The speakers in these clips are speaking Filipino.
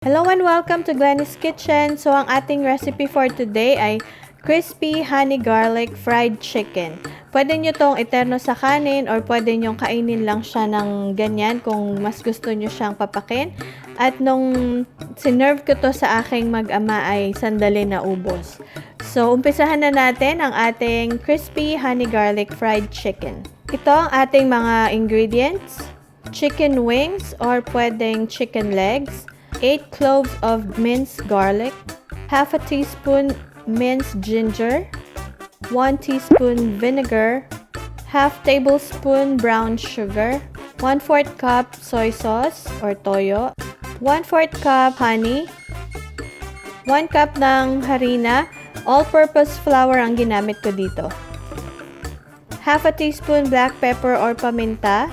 Hello and welcome to Glenny's Kitchen. So, ang ating recipe for today ay crispy honey garlic fried chicken. Pwede nyo tong iterno sa kanin or pwede nyo kainin lang siya ng ganyan kung mas gusto nyo siyang papakin. At nung sinerve ko to sa aking mag-ama ay sandali na ubos. So, umpisahan na natin ang ating crispy honey garlic fried chicken. Ito ang ating mga ingredients. Chicken wings or pwedeng chicken legs. 8 cloves of minced garlic, half a teaspoon minced ginger, 1 teaspoon vinegar, half tablespoon brown sugar, 1/4 cup soy sauce or toyo, 1/4 cup honey, 1 cup ng harina, all-purpose flour ang ginamit ko dito, half a teaspoon black pepper or paminta,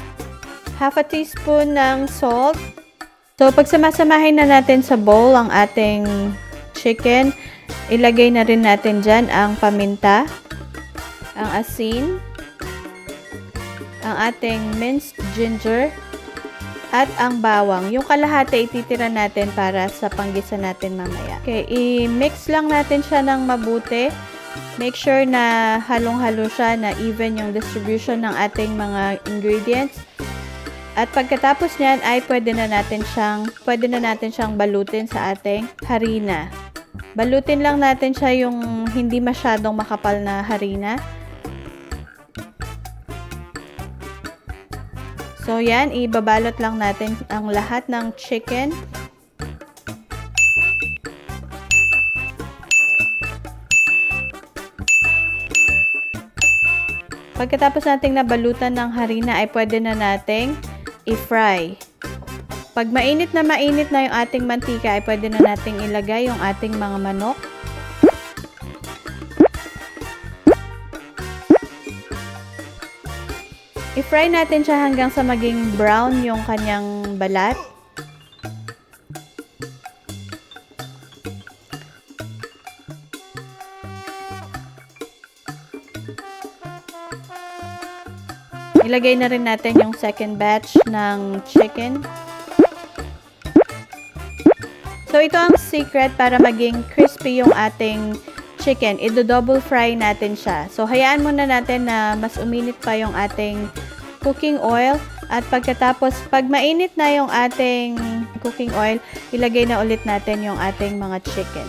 half a teaspoon ng salt. So, pagsamasamahin na natin sa bowl ang ating chicken, ilagay na rin natin dyan ang paminta, ang asin, ang ating minced ginger, at ang bawang. Yung kalahati ititira natin para sa panggisa natin mamaya. Okay, i-mix lang natin siya ng mabuti. Make sure na halong-halo siya, na even yung distribution ng ating mga ingredients. At pagkatapos niyan ay pwede na natin siyang balutin sa ating harina. Balutin lang natin siya yung hindi masyadong makapal na harina. So yan, ibabalot lang natin ang lahat ng chicken. Pagkatapos nating nabalutan ng harina ay pwede na nating i-fry. Pag mainit na yung ating mantika, ay pwede na nating ilagay yung ating mga manok. I-fry natin siya hanggang sa maging brown yung kanyang balat. Ilagay na rin natin yung second batch ng chicken. So, ito ang secret para maging crispy yung ating chicken. I-double fry natin siya. So, hayaan muna natin na mas uminit pa yung ating cooking oil. At pagkatapos, pag mainit na yung ating cooking oil, ilagay na ulit natin yung ating mga chicken.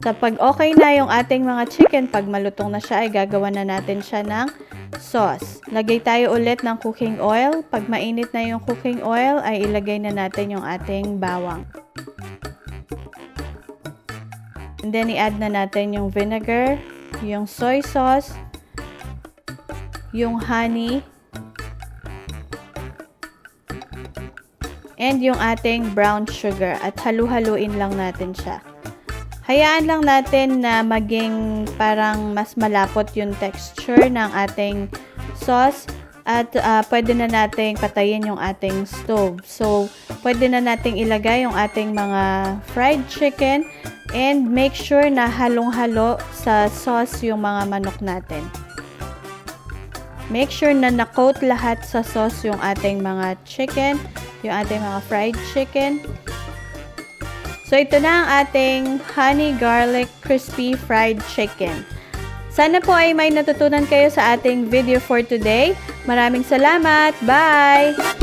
So, pag okay na yung ating mga chicken, pag malutong na siya, ay gagawa na natin siya ng sauce. Lagay tayo ulit ng cooking oil. Pag mainit na yung cooking oil, ay ilagay na natin yung ating bawang. And then, i-add na natin yung vinegar, yung soy sauce, yung honey, and yung ating brown sugar. At halu-haluin lang natin siya. Hayaan lang natin na maging parang mas malapot yung texture ng ating sauce at pwede na nating patayin yung ating stove. So, pwede na nating ilagay yung ating mga fried chicken and make sure na halong-halo sa sauce yung mga manok natin. Make sure na na-coat lahat sa sauce yung ating mga chicken, yung ating mga fried chicken. So, ito na ang ating honey garlic crispy fried chicken. Sana po ay may natutunan kayo sa ating video for today. Maraming salamat! Bye!